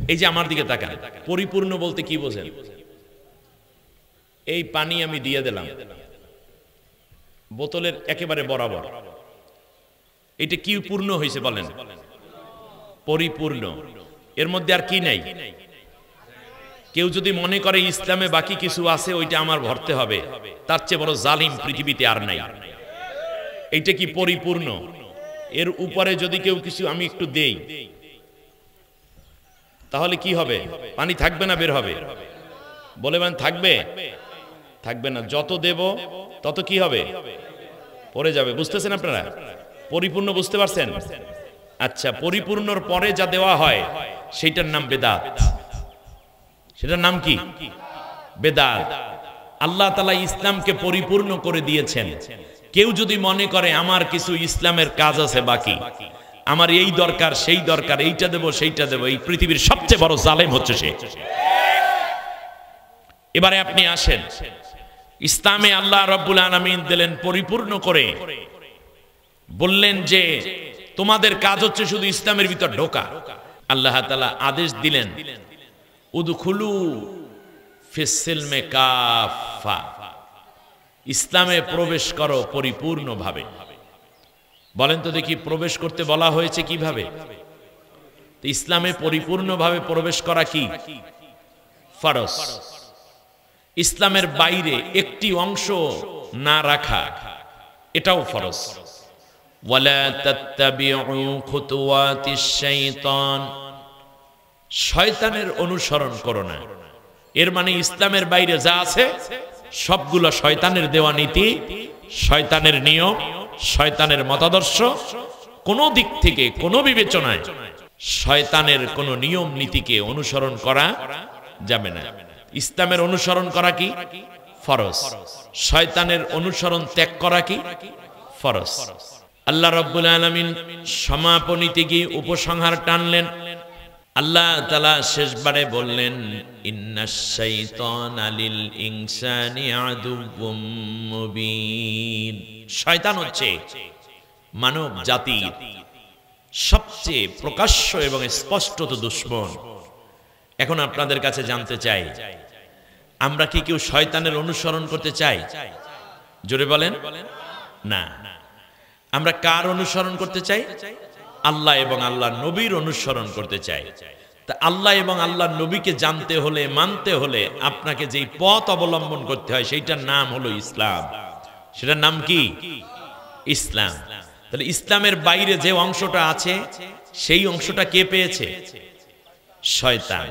এই যে আমার দিকে তাকান, পরিপূর্ণ বলতে কি বোঝেন? এই পানি আমি দিয়ে দিলাম বোতলের একেবারে বরাবর, এটা কি পূর্ণ হয়েছে বলেন? পরিপূর্ণ। এর মধ্যে আর কি নাই? কেউ যদি মনে করে ইসলামে বাকি কিছু আছে ওইটা আমার ভরতে হবে, তার চেয়ে বড় জালিম পৃথিবীতে আর নাই। এইটা কি পরিপূর্ণ? এর উপরে যদি কেউ কিছু আমি একটু দেই তাহলে কি হবে? পানি থাকবে না বের হবে? বলে মানে থাকবে? থাকবে না। যত দেব তত কি হবে? পড়ে যাবে। বুঝতেছেন আপনারা? পরিপূর্ণ বুঝতে পারছেন? আচ্ছা, পরিপূর্ণর পরে যা দেওয়া হয় সেইটার নাম বেদাত। সেটার নাম কি? বেদাত। আল্লাহ তাআলা ইসলামকে পরিপূর্ণ করে দিয়েছেন। কেউ যদি মনে করে আমার কিছু ইসলামের কাজ আছে বাকি, আমার এই দরকার সেই দরকার, এইটা দেব সেইটা দেব, এই পৃথিবীর সবচেয়ে বড় জালেম হচ্ছে সে। এবারে আপনি আসেন, ইসলামে আল্লাহ রাব্বুল আলামিন দিলেন পরিপূর্ণ করে, বললেন যে তোমাদের কাজ হচ্ছে শুধু ইসলামের ভিতর ঢোকা। আল্লাহ তাআলা আদেশ দিলেন উদখুলু ফিস-সিলমে কাফা, ইসলামে প্রবেশ করো পরিপূর্ণভাবে। বলেন তো দেখি, প্রবেশ করতে বলা হয়েছে কিভাবে? তো ইসলামে পরিপূর্ণভাবে প্রবেশ করা কি? ফরজ। ইসলামের বাইরে একটি অংশ না রাখা এটাও ফরজ। ওয়ালা তাত্তাবিউ খুতুওয়াতিশ শাইতান, শয়তানের অনুসরণ করো না। এর মানে ইসলামের বাইরে যা আছে সবগুলো শয়তানের দেওয়া নীতি, শয়তানের নিয়ম, শয়তানের মতাদর্শ। কোন দিক থেকে কোন বিবেচনায় শয়তানের কোন নিয়ম নীতিকে অনুসরণ করা যাবে না। ইসলামের অনুসরণ করা কি? ফরজ। শয়তানের অনুসরণ ত্যাগ করা কি? ফরজ। আল্লাহ রাব্বুল আলামিন সমাপনীতে গিয়ে উপসংহার টানলেন। আল্লাহ তাআলা শেষবারে বললেন ইন্নাশ শাইতানা লিল ইনসানি আদুউম মুবিন, শয়তান হচ্ছে মানব জাতির সবচেয়ে প্রকাশ্য এবং স্পষ্টত দুশমন। এখন আপনাদের কাছে জানতে চাই, আমরা কি কেউ শয়তানের অনুসরণ করতে চাই? জোরে বলেন না। আমরা কার অনুসরণ করতে চাই? আল্লাহ এবং আল্লাহর নবীর অনুসরণ করতে চাই। তা আল্লাহ এবং আল্লাহর নবীকে জানতে হলে, মানতে হলে আপনাকে যেই পথ অবলম্বন করতে হয় সেইটার নাম হলো ইসলাম। সেটার নাম কি? ইসলাম। তাহলে ইসলামের বাইরে যে অংশটা আছে সেই অংশটা কে পেয়েছে? শয়তান।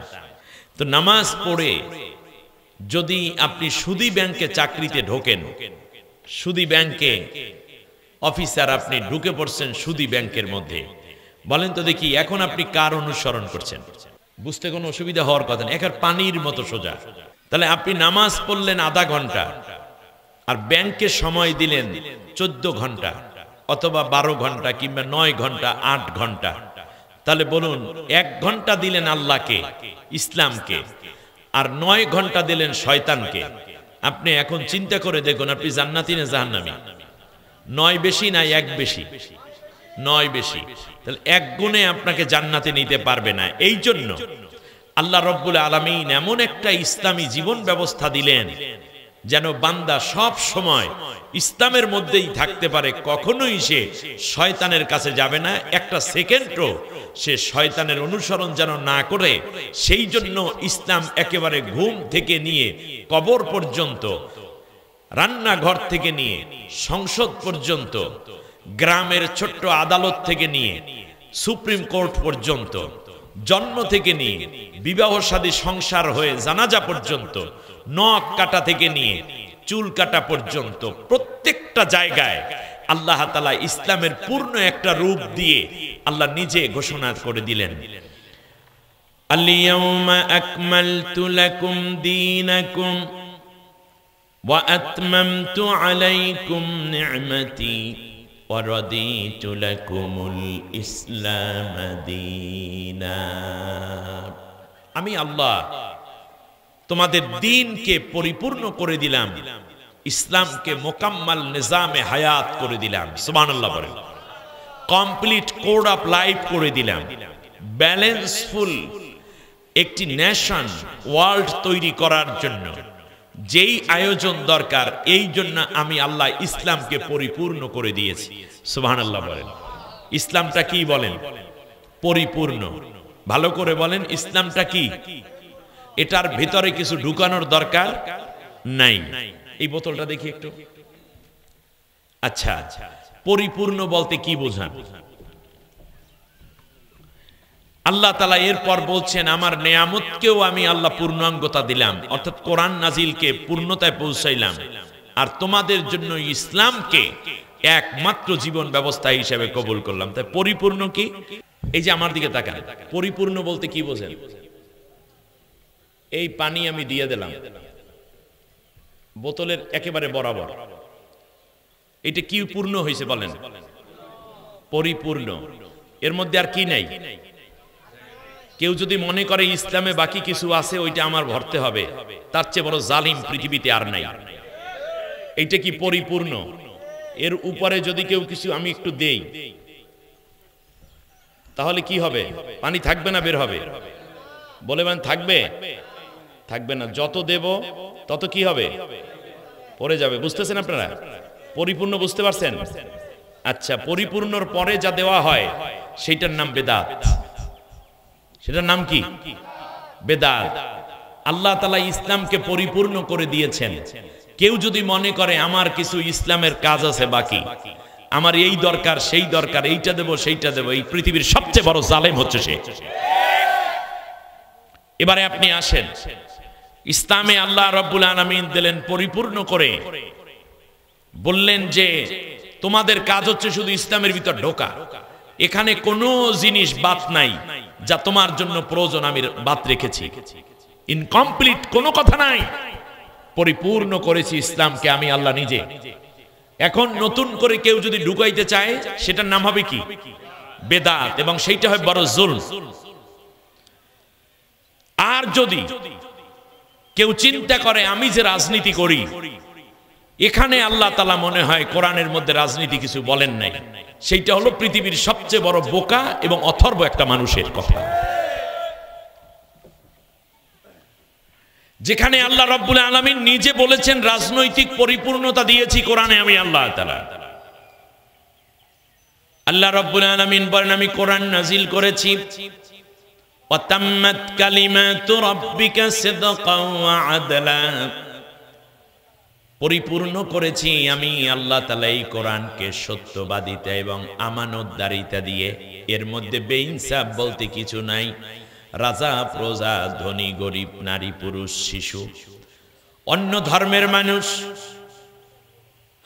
তো নামাজ পড়ে যদি আপনি সুদী ব্যাংকে চাকরিতে ঢোকেন, সুদী ব্যাংকে অফিসার, আপনি ঢুকে পড়ছেন সুদী ব্যাংকের মধ্যে, বলেন তো দেখি এখন আপনি কার অনুসরণ করছেন? বুঝতে কোনো অসুবিধা হওয়ার কথা নেই, একের পানির মতো সোজা। তাহলে আপনি নামাজ পড়লেন আধা ঘন্টা আর ব্যাংকে সময় দিলেন 14 ঘন্টা অথবা 12 ঘন্টা কিংবা 9 ঘন্টা 8 ঘন্টা, তাহলে বলুন 1 ঘন্টা দিলেন আল্লাহকে, ইসলামকে, আর 9 ঘন্টা দিলেন শয়তানকে। আপনি এখন চিন্তা করে দেখুন আপনি জান্নাতি না জাহান্নামী? 9 বেশি না 1 বেশি? 9 বেশি। তাহলে 1 গুণে আপনাকে জান্নাতে নিতে পারবে না। এই জন্য আল্লাহ রাব্বুল আলামিন এমন একটা ইসলামী জীবন ব্যবস্থা দিলেন যেন বান্দা সব সময় ইসলামের মধ্যেই থাকতে পারে, কখনোই সে শয়তানের কাছে যাবে না, একটা সেকেন্ডও সে শয়তানের অনুসরণ যেন না করে। সেই জন্য ইসলাম একেবারে ঘুম থেকে নিয়ে কবর পর্যন্ত, রান্নাঘর থেকে নিয়ে সংসদ পর্যন্ত, গ্রামের ছোট্ট আদালত থেকে নিয়ে সুপ্রিম কোর্ট পর্যন্ত, জন্ম থেকে নিয়ে বিবাহ শাদী সংসার হয়ে জানাজা পর্যন্ত, নখ কাটা থেকে নিয়ে চুল কাটা পর্যন্ত প্রত্যেকটা জায়গায় আল্লাহ তাআলা ইসলামের পূর্ণ একটা রূপ দিয়ে আল্লাহ নিজে ঘোষণা করে দিলেন, আল-ইয়াউমা আকমালতু লাকুম দীনাকুম ওয়া আতমামতু আলাইকুম নি'মাতি ওয়া রাদিতু লাকুমুল ইসলাম দীনা। আমি আল্লাহ তোমাদের দ্বীনকে পরিপূর্ণ করে দিলাম, ইসলামকে মোকাম্মাল নিজামে হায়াত করে দিলাম। সুবহানাল্লাহ বলেন। কমপ্লিট কোড অফ লাইফ করে দিলাম, ব্যালেন্সফুল একটি নেশন ওয়ার্ল্ড তৈরি করার জন্য যেই আয়োজন দরকার, এই জন্য আমি আল্লাহ ইসলামকে পরিপূর্ণ করে দিয়েছি। সুবহানাল্লাহ বলেন। ইসলামটা কি বলেন? পরিপূর্ণ। ভালো করে বলেন, ইসলামটা কি? এটার ভিতরে কিছু ঢুকানোর দরকার নাই। এই বোতলটা দেখি একটু। আচ্ছা, পরিপূর্ণ বলতে কি বোঝান? আল্লাহ তাআলা এরপর বলছেন, আমার নেয়ামতকেও আমি আল্লাহ পূর্ণাঙ্গতা দিলাম, অর্থাৎ কোরআন নাজিলকে পূর্ণতায় পৌঁছাইলাম, আর তোমাদের জন্য ইসলামকে একমাত্র জীবন ব্যবস্থা হিসেবে কবুল করলাম। তাই পরিপূর্ণ কি? এই যে আমার দিকে তাকান, পরিপূর্ণ বলতে কি বোঝেন? এই পানি আমি দিয়ে দিলাম বোতলের একেবারে বরাবর, এটা কি পূর্ণ হয়েছে বলেন? পরিপূর্ণ। এর মধ্যে আর কি নাই? কেউ যদি মনে করে ইসলামে বাকি কিছু আছে, ওইটা আমার ভরতে হবে, তার চেয়ে বড় জালিম পৃথিবীতে আর নাই। এইটা কি পরিপূর্ণ? এর উপরে যদি কেউ কিছু আমি একটু দেই, তাহলে কি হবে? পানি থাকবে না বের হবে? বলে মানে থাকবে? থাকবে না। যত দেব তত কি হবে? পড়ে যাবে। বুঝতেছেন আপনারা? পরিপূর্ণ বুঝতে পারছেন? আচ্ছা, পরিপূর্ণর পরে যা দেওয়া হয় সেইটার নাম বেদাত। সেটার নাম কি? বেদাত। আল্লাহ তাআলা ইসলামকে পরিপূর্ণ করে দিয়েছেন। কেউ যদি মনে করে আমার কিছু ইসলামের কাজ আছে বাকি, আমার এই দরকার সেই দরকার, এইটা দেব সেইটা দেব, এই পৃথিবীর সবচেয়ে বড় জালেম হচ্ছে সে। এবারে আপনি আসেন, ইসলামে আল্লাহ রাব্বুল আলামিন দিলেন পরিপূর্ণ করে, বললেন যে তোমাদের কাজ হচ্ছে শুধু ইসলামের ভিতর ঢোকা, এখানে কোনো জিনিস বাদ নাই যা তোমার জন্য প্রয়োজন আমি বাদ রেখেছি। ইনকমপ্লিট কোনো কথা নাই, পরিপূর্ণ করেছি ইসলামকে আমি আল্লাহ নিজে। এখন নতুন করে কেউ যদি ঢুকাইতে চায়, সেটার নাম হবে কি? বেদাত, এবং সেইটা হয় বড় জুলম। আর যদি কেউ চিন্তা করে আমি যে রাজনীতি করি, এখানে আল্লাহ তাআলা মনে হয় কোরআনের মধ্যে রাজনীতি কিছু বলেন নাই, সেইটা হলো পৃথিবীর সবচেয়ে বড় বোকা এবং অথর্ব একটা মানুষের কথা। যেখানে আল্লাহ রাব্বুল আলামিন নিজে বলেছেন রাজনৈতিক পরিপূর্ণতা দিয়েছি কোরআনে আমি আল্লাহ তাআলা। আল্লাহ রাব্বুল আলামিন বলেন, আমি কোরআন নাজিল করেছি ওয়াতাম্মাত কালিমাতু রাব্বিকা সিদকাও ওয়া আদলা, পরিপূর্ণ করেছি আমি আল্লাহ তাআলা এই কোরআনকে সত্যবাদিতা এবং আমানতদারিতা দিয়ে। এর মধ্যে বেইনসাফ বলতে কিছু নাই। রাজা প্রজা, ধনী গরিব, নারী পুরুষ, শিশু, অন্য ধর্মের মানুষ,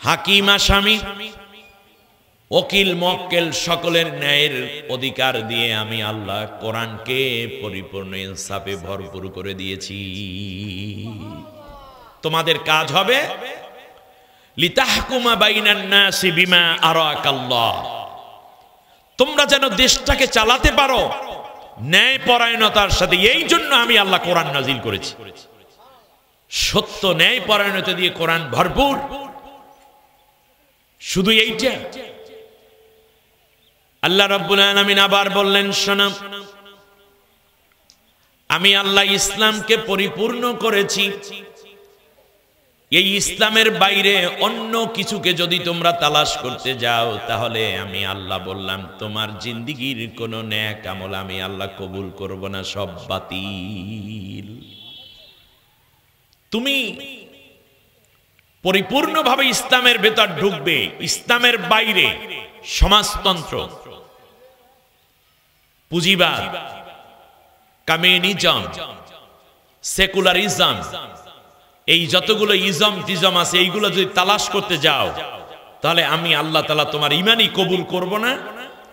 হাকিম আসামি, ওকিল মক্কেল, সকলের ন্যায়ের অধিকার দিয়ে আমি আল্লাহ কোরআনকে পরিপূর্ণ ইনসাফে ভরপুর করে দিয়েছি। তোমাদের কাজ হবে লিতাহকুমা বাইনান নাসি বিমা আরাকাল্লাহ, তোমরা যেন দেশটাকে চালাতে পারো ন্যায় পরায়ণতার সাথে। এই জন্য আমি আল্লাহ কোরআন নাজিল করেছি। সত্য ন্যায় পরায়ণতা দিয়ে কোরআন ভরপুর। শুধু এইটা? আল্লাহ রাব্বুল আলামিন আবার বললেন, শোনো, আমি আল্লাহ ইসলামকে পরিপূর্ণ করেছি। এই ইসলামের বাইরে অন্য কিছুকে যদি তোমরা তালাশ করতে যাও, তাহলে আমি আল্লাহ বললাম তোমার জিন্দেগীর কোন নেক আমল আমি আল্লাহ কবুল করব না, সব বাতিল। তুমি পরিপূর্ণভাবে ইসলামের ভেতর ঢুকবে, ইসলামের বাইরে সমাজতন্ত্র, পুঁজিবাদ, কমিউনিজম, সেকুলারিজম, এই যতগুলো ইজম টিজম আছে, এইগুলো যদি তালাশ করতে যাও, তাহলে আমি আল্লাহ তাআলা তোমার ঈমানই কবুল করব না,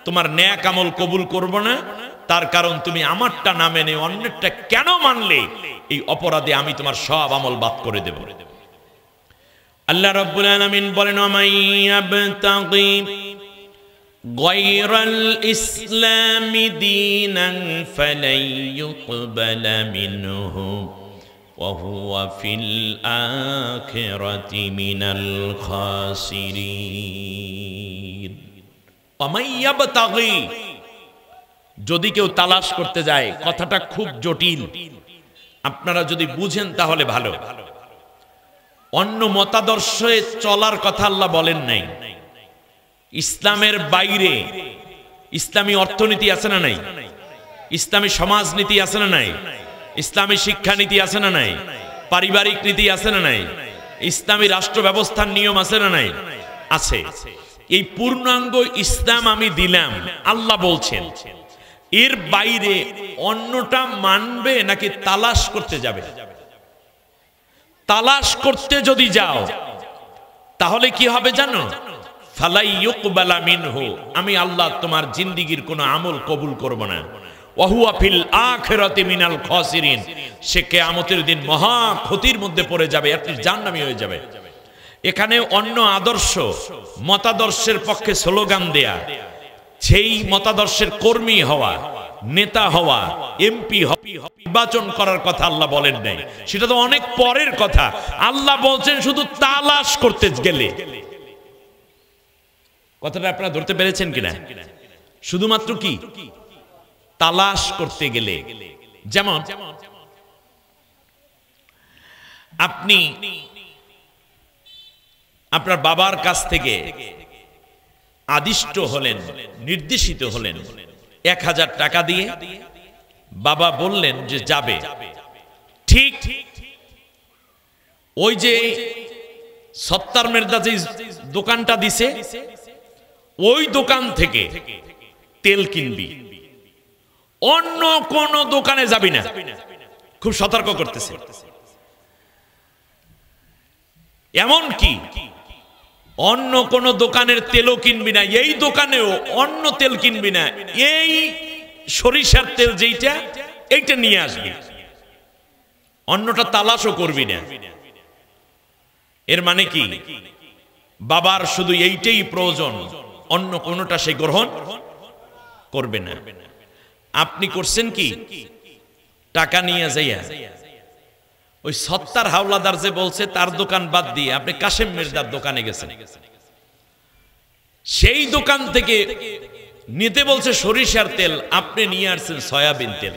তোমার নেক আমল কবুল করব না। তার কারণ তুমি আমারটা না মেনে অন্যটা কেন মানলে, এই অপরাধে আমি তোমার সব আমল বাদ করে দেব। আল্লাহ রাব্বুল আলামিন বলেন, ওয়ামাইয়াবতাগি গায়রাল ইসলামি দীনান ফালাই ইউকবালা মিনহু ওয়া হুয়া ফিল আখিরাতি মিনাল খাসিরিন। ওয়ামাইয়াবতাগি যদি কেউ তালাশ করতে যায়, কথাটা খুব জটিল, আপনারা যদি বুঝেন তাহলে ভালো। অন্য মতাদর্শে চলার কথা আল্লাহ বলেন নাই। ইসলামের বাইরে ইসলামী অর্থনীতি আছে না নাই? ইসলামী সমাজনীতি আছে না নাই? ইসলামী শিক্ষানীতি আছে না নাই? পারিবারিক নীতি আছে না নাই? ইসলামী রাষ্ট্র ব্যবস্থার নিয়ম আছে না নাই? আছে। এই পূর্ণাঙ্গ ইসলাম আমি দিলাম আল্লাহ বলছেন, এর বাইরে অন্যটা মানবে নাকি তালাশ করতে যাবে? তালাশ করতে যদি যাও তাহলে কি হবে জানো? ফালাই ইউকবালা মিনহু, আমি আল্লাহ তোমার জিন্দেগীর কোনো আমল কবুল করব না। ওয়াহুয়া ফিল আখিরাতি মিনাল খাসিরিন, সে কিয়ামতের দিন মহা ক্ষতির মধ্যে পড়ে যাবে, আপনি জাহান্নামী হয়ে যাবে। এখানে অন্য আদর্শ মতাদর্শের পক্ষে স্লোগান দেয়া, সেই মতাদর্শের কর্মী হওয়া, নেতা হওয়া, এমপি নির্বাচন করার কথা আল্লাহ বলেন নাই, সেটা তো অনেক পরের কথা। আল্লাহ বলছেন শুধু তালাশ করতে গেলে। কথাটা আপনারা ধরতে পেরেছেন কিনা? শুধুমাত্র কি তালাশ করতে গেলে। যেমন আপনি আপনার বাবার কাছ থেকে আদিষ্ট হলেন, নির্দেশিত হলেন 1000 টাকা দিয়ে, বাবা বললেন যে যাবে। ঠিক ওই যে সত্তার মের্দা যে দোকানটা দিছে, ওই দোকান থেকে তেল কিনবি, অন্য কোন দোকানে যাবি না। খুব সতর্ক করতেছে। এমন কি অন্য কোন দোকানের তেলও কিনবি না, এই দোকানেও অন্য তেল কিনবি না, এই সরিষার তেল যেইটা এইটা নিয়ে আসবি, অন্যটা তালাশও করবি না। এর মানে কি? বাবার শুধু এইটাই প্রয়োজন, অন্য কোনটা সে গ্রহণ করবে না। আপনি করছেন কি? টাকা নিয়ে যাইয়া ওই সত্তার হাওলাদার যে বলছে তার দোকান বাদ দিয়ে আপনি কাশেম মির্জার দোকানে গেছেন, সেই দোকান থেকে নিতে বলছে সরিষার তেল, আপনি নিয়ে আসছেন সয়াবিন তেল।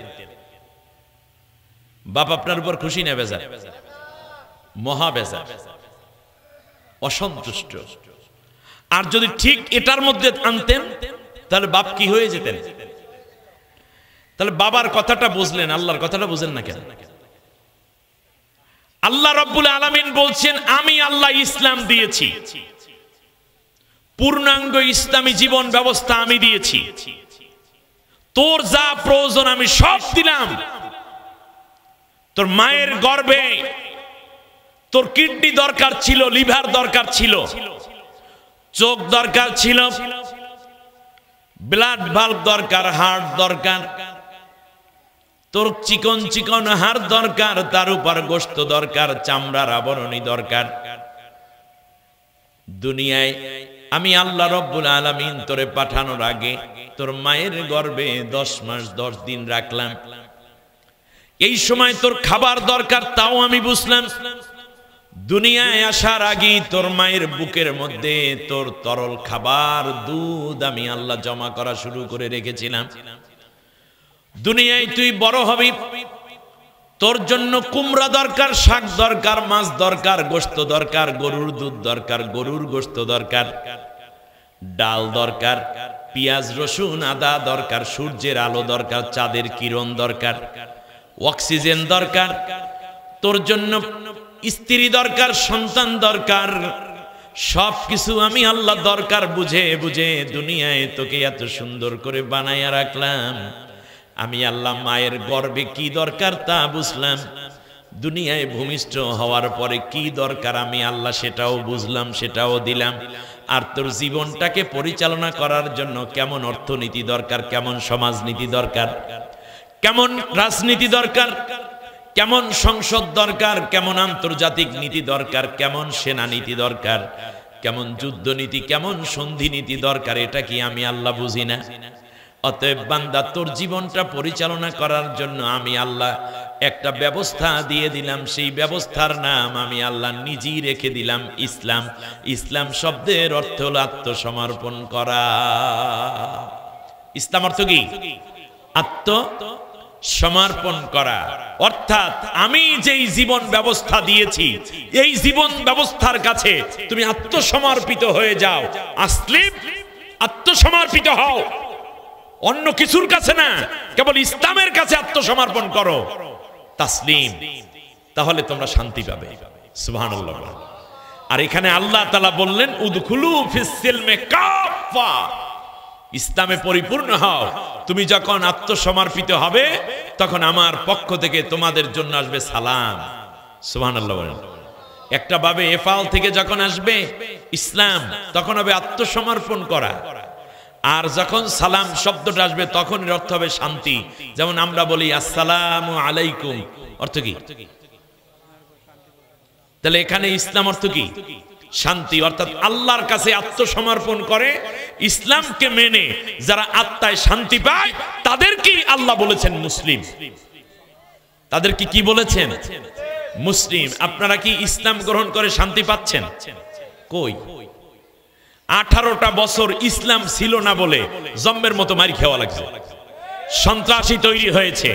বাপ আপনার উপর খুশি না বেজার? মহা বেজার, অসন্তুষ্ট। আর যদি ঠিক এটার মধ্যে আনতেন তাহলে বাপ কি হয়ে যেতেন? তাহলে বাবার কথাটা বুঝলেন, আল্লাহর কথাটা বুঝেন না কেন? আল্লাহ রাব্বুল আলামিন বলছেন আমি আল্লাহ ইসলাম দিয়েছি, পূর্ণাঙ্গ ইসলামী জীবন ব্যবস্থা আমি দিয়েছি, তোর যা প্রয়োজন আমি সব দিলাম। তোর মায়ের গর্ভে তোর কিডনি দরকার ছিল, লিভার দরকার ছিল, চোখ দরকার ছিল, ব্লাড ভাল্ব দরকার, হার্ট দরকার, তোর চিকন চিকন হাড় দরকার, তার উপর গোশত দরকার, চামড়ার আবরণী দরকার। দুনিয়ায় আমি আল্লাহ রব্বুল আলামিন তোরে পাঠানোর আগে তোর মায়ের গর্ভে 10 মাস 10 দিন রাখলাম। এই সময় তোর খাবার দরকার, তাও আমি বুঝলাম। দুনিয়ায় আসার আগে তোর মায়ের বুকের মধ্যে তোর তরল খাবার দুধ আমি আল্লাহ জমা করা শুরু করে রেখেছিলাম। দুনিয়ায় তুই বড় হবি, তোর জন্য কুমড়া দরকার, শাক দরকার, মাছ দরকার, গোশত দরকার, গরুর দুধ দরকার, গরুর গোশত দরকার, ডাল দরকার, পেঁয়াজ রসুন আদা দরকার, সূর্যের আলো দরকার, চাঁদের কিরণ দরকার, অক্সিজেন দরকার, তোর জন্য স্ত্রী দরকার, সন্তান দরকার। সবকিছু আমি আল্লাহ দরকার বুঝে বুঝে দুনিয়ায় তোকে এত সুন্দর করে বানাইয়া রাখলাম। আমি আল্লাহ মায়ের গর্ভে কি দরকার তা বুঝলাম, দুনিয়ায় ভূমিষ্ঠ হওয়ার পরে কি দরকার আমি আল্লাহ সেটাও বুঝলাম, সেটাও দিলাম। আর তোর জীবনটাকে পরিচালনা করার জন্য কেমন অর্থনীতি দরকার, কেমন সমাজনীতি দরকার, কেমন রাজনীতি দরকার, কেমন সংসদ দরকার, কেমন আন্তর্জাতিক নীতি দরকার, কেমন সেনা নীতি দরকার, কেমন যুদ্ধনীতি, কেমন সন্ধি নীতি দরকার, এটা কি আমি আল্লাহ বুঝি না? অতএব বান্দা তোর জীবনটা পরিচালনা করার জন্য আমি আল্লাহ একটা ব্যবস্থা দিয়ে দিলাম, সেই ব্যবস্থার নাম আমি আল্লাহ নিজেই রেখে দিলাম ইসলাম। ইসলাম শব্দের অর্থ হল আত্মসমর্পণ করা। ইসলাম অর্থ কি? আত্মসমর্পণ করা, অর্থাৎ আমি যেই জীবন ব্যবস্থা দিয়েছি এই জীবন ব্যবস্থার কাছে তুমি আত্মসমর্পিত হয়ে যাও। আসলিম, আত্মসমর্পিত হও, অন্য কিছুর কাছে না, কেবল ইসলামের কাছে আত্মসমর্পণ করো। তাসলিম, তাহলে তোমরা শান্তি পাবে। সুবহানাল্লাহ। আর এখানে আল্লাহ তাআলা বললেন উদখুলু ফিস সিলমে কাফা, ইসলামে পরিপূর্ণ হও। তুমি যখন আত্মসমর্পিত হবে তখন আমার পক্ষ থেকে তোমাদের জন্য আসবে সালাম। সুবহানাল্লাহ। একটা ভাবে এফাল থেকে যখন আসবে ইসলাম তখন হবে আত্মসমর্পণ করা, আর যখন সালাম শব্দটা আসবে তখন এর অর্থ হবে শান্তি। যেমন আমরা বলি আসসালামু আলাইকুম, অর্থ কি? তাহলে এখানে ইসলাম অর্থ কি? শান্তি। অর্থাৎ আল্লাহর কাছে আত্মসমর্পণ করে ইসলামকে মেনে যারা আত্মায় শান্তি পায় তাদেরকে আল্লাহ বলেছেন মুসলিম। তাদেরকে কি বলেছেন? মুসলিম। আপনারা কি ইসলাম গ্রহণ করে শান্তি পাচ্ছেন? কই? 18টা বছর ইসলাম ছিল না বলে জম্মের মতো মারি খাওয়া লাগছে, সন্ত্রাসী তৈরি হয়েছে,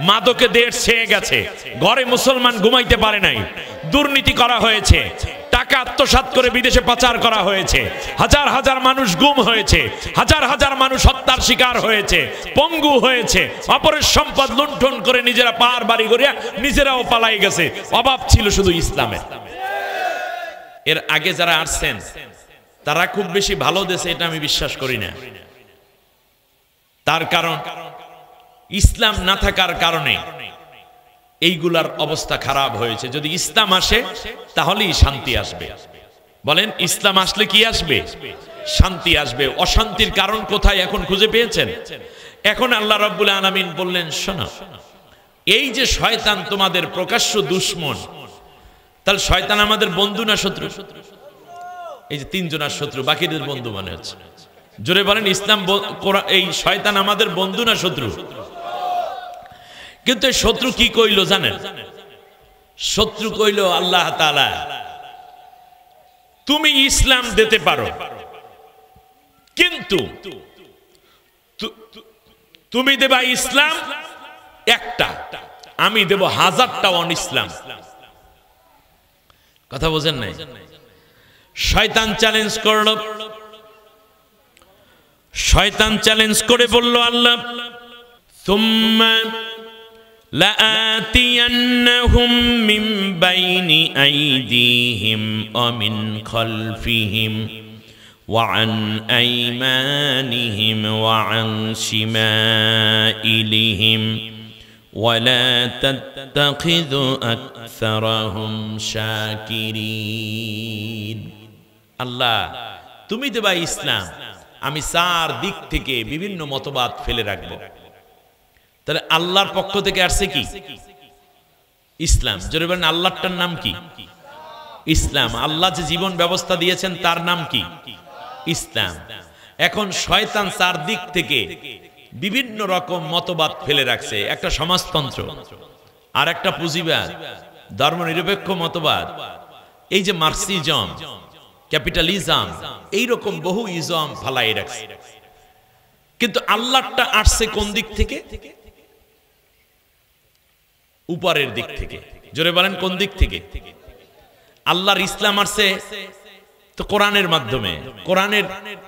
মাদকে দেশ ছেয়ে গেছে, ঘরে মুসলমান ঘুমাইতে পারে নাই, দুর্নীতি করা হয়েছে, টাকা আত্মসাৎ করে বিদেশে পাচার করা হয়েছে, হাজার হাজার মানুষ গুম হয়েছে, হাজার হাজার মানুষ হত্যার শিকার হয়েছে, পঙ্গু হয়েছে, অপরের সম্পদ লুণ্ঠন করে নিজেরা পাহাড় বাড়ি করিয়া নিজেরাও পালাই গেছে। অভাব ছিল শুধু ইসলামের। এর আগে যারা আসছেন তারা খুব বেশি ভালো দেশে, এটা আমি বিশ্বাস করি না। তার কারণ ইসলাম না থাকার কারণে এইগুলার অবস্থা খারাপ হয়েছে। যদি ইসলাম আসে তাহলেই শান্তি আসবে। বলেন, ইসলাম আসলে কি আসবে? শান্তি আসবে। অশান্তির কারণ কোথায় এখন খুঁজে পেয়েছেন? এখন আল্লাহ রাব্বুল আলামিন বললেন, শোনো, এই যে শয়তান তোমাদের প্রকাশ্য দুশমন, তাহলে শয়তান আমাদের বন্ধু না শত্রু? এই যে তিনজনের শত্রু, বাকিদের বন্ধু মনে হচ্ছে। জোরে বলেন, ইসলাম এই শয়তান আমাদের বন্ধু না শত্রু? কিন্তু শত্রু কি কইল জানেন? শত্রু কইল আল্লাহ তাআলা তুমি ইসলাম দিতে পারো, কিন্তু তুমি দেবা ইসলাম একটা, আমি দেব 1000টা অন ইসলাম। কথা বোঝেন নাই? শয়তান চ্যালেঞ্জ করল। শয়তান চ্যালেঞ্জ করে বলল, আল্লাহ সুম্মা লাআতিয়ান্নাহুম মিন বাইনি আইদিহিম ওয়া মিন খালফিহিম ওয়া আন আইমানিহিম ওয়া আন শিমাইলিহিম ওয়া লা তাত্তাখিযু আকসারাহুম শাকিরিন। আল্লাহ তুমি দেবা ইসলাম, আমি চার দিক থেকে বিভিন্ন মতবাদ ফেলে রাখবো। তাহলে আল্লাহর পক্ষ থেকে আসছে কি? ইসলাম। জোরে বলেন, আল্লাহটার নাম কি? ইসলাম। আল্লাহ যে জীবন ব্যবস্থা দিয়েছেন তার নাম কি? ইসলাম। এখন শয়তান চার দিক থেকে বিভিন্ন রকম মতবাদ ফেলে রাখছে। একটা সমাজতন্ত্র, আর একটা পুঁজিবাদ, ধর্মনিরপেক্ষ মতবাদ, এই যে মার্কসিজম, ক্যাপিটালিজম, এইরকম বহু ইজম ফালাই রাখছে। কিন্তু আল্লাহটা আসছে কোন দিক থেকে? উপরের দিক থেকে। জোরে বলেন, কোন দিক থেকে? আল্লাহর ইসলাম আসছে তো কোরআনের মাধ্যমে।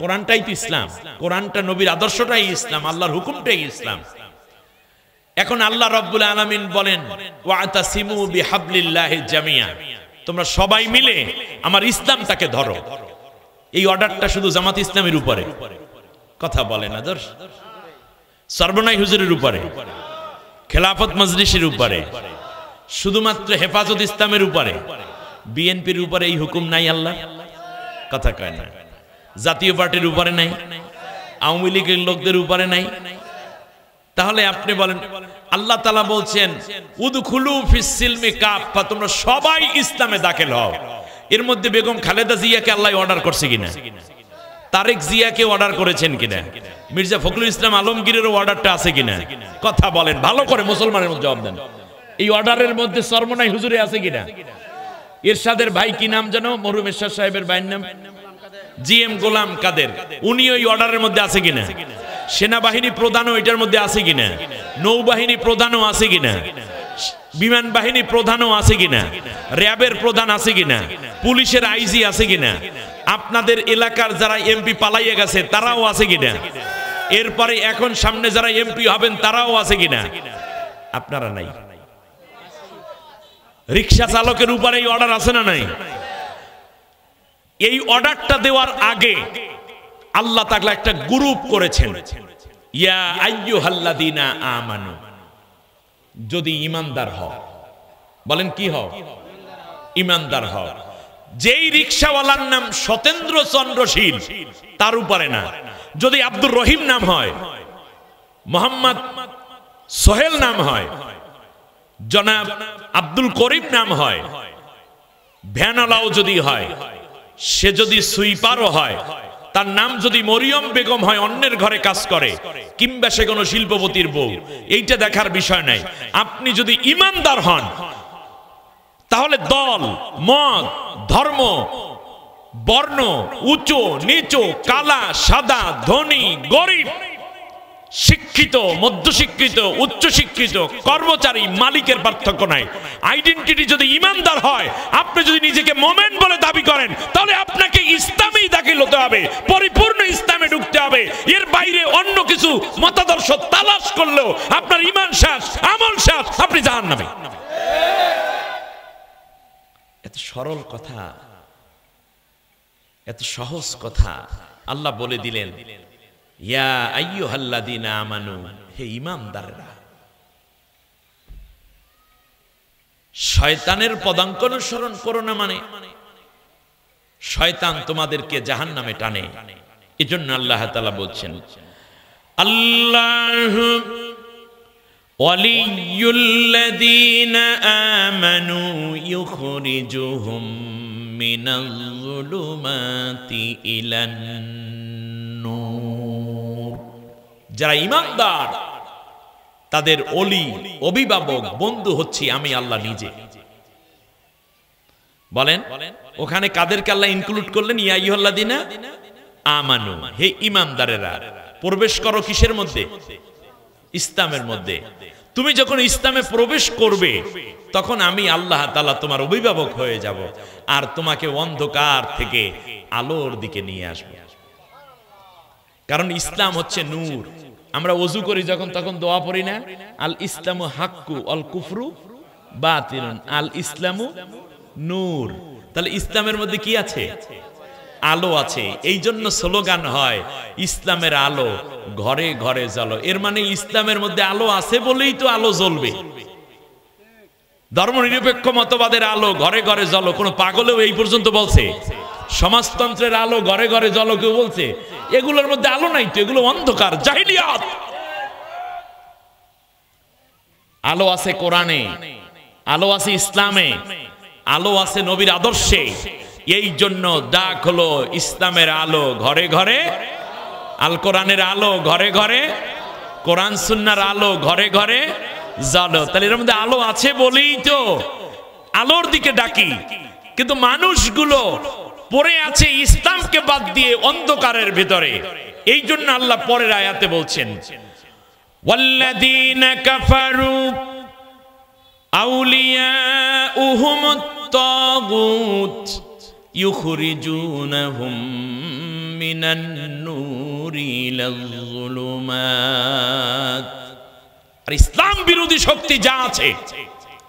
কোরআনটাই তো ইসলাম, কোরআনটা নবীর আদর্শটাই ইসলাম, আল্লাহর হুকুমটাই ইসলাম। এখন আল্লাহ রাব্বুল আলামিন বলেন, ওয়াতাসিমু বিহাবলিল্লাহি জামিয়া, তোমরা সবাই মিলে আমার ইসলামটাকে ধরো। এই অর্ডারটা শুধু জামাত ইসলামের উপরে, কথা বলে না, সর্বনাই হুজুরের উপরে, খেলাফত মজলিসের উপরে, শুধুমাত্র হেফাজত ইসলামের উপরে, বিএনপির উপরে এই হুকুম নাই। আল্লাহ কথা কয় না। জাতীয় পার্টির উপরে নাই, আওয়ামী লীগের লোকদের উপরে নাই। তাহলে আপনি বলেন, আল্লাহ তাআলা বলছেন উদখুলু ফিস সিলমি কাফা, তোমরা সবাই ইসলামে দাখিল হও। এর মধ্যে বেগম খালেদা জিয়াকে আল্লাহ অর্ডার করছে কিনা? তারেক জিয়াকে অর্ডার করেছেন কিনা? মির্জা ফখরুল ইসলাম আলমগীরের অর্ডারটা আছে কিনা? কথা বলেন, ভালো করে মুসলমানের মধ্যে জবাব দেন। এই অর্ডারের মধ্যে সরমনাই হুজুরে আছে কিনা? এরশাদের ভাই কি নাম জানো? মরহুম এরশাদ সাহেবের ভাইয়ের নাম জিএম গোলাম কাদের, উনি ওই অর্ডারের মধ্যে আছে কিনা? সেনাবাহিনী প্রধানও এটার মধ্যে আছে কিনা, নৌবাহিনী প্রধানও আছে কিনা, বিমান বাহিনী প্রধানও আছে কিনা, র্যাবের প্রধান আছে কিনা, পুলিশের আইজি আছে কিনা, আপনাদের এলাকার যারা এমপি পালাইয়ে গেছে তারাও আছে কিনা, এরপরে এখন সামনে যারা এমপি হবেন তারাও আছে কিনা? আপনারা নাই। রিক্সা চালকের উপরে এই অর্ডার আছে না নাই? এই অর্ডারটা দেওয়ার আগে আল্লাহ তাআলা একটা গ্রুপ করেছেন, ইয়া আইয়ুহাল্লাযীনা আমানু, যদি ঈমানদার হও। বলেন কি হও? ঈমানদার হও। যেই রিকশাওয়ালার নাম সতেন্দ্র চন্দ্র শীল তার উপরে না, যদি আব্দুর রহিম নাম হয়, মোহাম্মদ সোহেল নাম হয়, জনাব আব্দুল করিম নাম হয়, ভ্যানওয়ালাও যদি হয়, সে যদি সুইপারও হয়, তার নাম যদি মরিয়ম বেগম হয়, অন্যের ঘরে কাজ করে, কিংবা সে কোনো শিল্পপতির বউ, এইটা দেখার বিষয় নাই। আপনি যদি ঈমানদার হন তাহলে দল, মত, ধর্ম, বর্ণ, উঁচু নিচু, কালা সাদা, ধনী গরিব, শিক্ষিত মধ্যশিক্ষিত উচ্চ শিক্ষিত, কর্মচারী মালিকের পার্থক্য নাই। আইডেন্টিটি যদি ঈমানদার হয়, আপনি যদি নিজেকে মোমেন্ট বলে দাবি করেন, তাহলে আপনাকে ইসলামেই দাখিল হতে হবে, পরিপূর্ণ ইসলামে ঢুকতে হবে। এর বাইরে অন্য কিছু মতাদর্শ তালাশ করলেও আপনার ঈমান শেষ, আমল শেষ, আপনি জাহান্নামে। এত সরল কথা, এত সহজ কথা আল্লাহ বলে দিলেন, ইয়া আইয়ুহাল্লাযীনা আমানু, হে ঈমানদাররা। শয়তানের পদাঙ্ক অনুসরণ করো না মানে শয়তান তোমাদেরকে জাহান্নামে টানে। এজন্য আল্লাহ তাআলা বলছেন, আল্লাহু ওয়ালিয়ুল্লাযীনা আমানু ইউখরিজুহুম মিনাল যুলুমাতি ইলান নূর। যারা ঈমানদার তাদের ওলি, অভিভাবক, বন্ধু হচ্ছে আমি আল্লাহ নিজে। বলেন ওখানে কাদেরকে আল্লাহ ইনক্লুড করলেন? ইয়া আইয়ুহাল্লাযীনা আমানু, হে ঈমানদারেরা। প্রবেশ করো কিসের মধ্যে? ইসলামের মধ্যে। তুমি যখন ইসলামে প্রবেশ করবে তখন আমি আল্লাহ তাআলা তোমার অভিভাবক হয়ে যাব, আর তোমাকে অন্ধকার থেকে আলোর দিকে নিয়ে আসব। কারণ ইসলাম হচ্ছে নূর। আমরা ওযু করি যখন, তখন দোয়া পড়ি না, আল ইসলামু হাক্কু আল কুফরু বাতিলুন, আল ইসলামু নূর। তাহলে ইসলামের মধ্যে কি আছে? আলো আছে। এই জন্য স্লোগান হয়, ইসলামের আলো ঘরে ঘরে জ্বলো। এর মানে ইসলামের মধ্যে আলো আছে বলেই তো আলো জ্বলবে। ধর্মনিরপেক্ষ মতবাদের আলো ঘরে ঘরে জ্বলো কোন পাগলেও এই পর্যন্ত বলছে? সমাজতন্ত্রের আলো ঘরে ঘরে জ্বলো কেউ বলছে? এগুলোর মধ্যে আলো নাই তো, এগুলো অন্ধকার, জাহিলিয়াত। আলো আছে কোরআনে, আলো আছে ইসলামে, আলো আছে নবীর আদর্শে। এই জন্য ডাক হলো ইসলামের আলো ঘরে ঘরে, আল কোরআনের আলো ঘরে ঘরে, কোরআন সুন্নাহর আলো ঘরে ঘরে জ্বলো। তাহলে এর মধ্যে আলো আছে বলেই তো আলোর দিকে ডাকি। কিন্তু মানুষগুলো পড়ে আছে ইসলামকে বাদ দিয়ে অন্ধকারের ভিতরে। এই জন্য আল্লাহ পরের আয়াতে বলছেন, ওয়াল্লাযীনা কাফারু আউলিয়াউহুমুত তাগুত ইউখরিজুনাহুম মিনান নূরি ইলাল যুলুমাত। আর ইসলাম বিরোধী শক্তি যা আছে,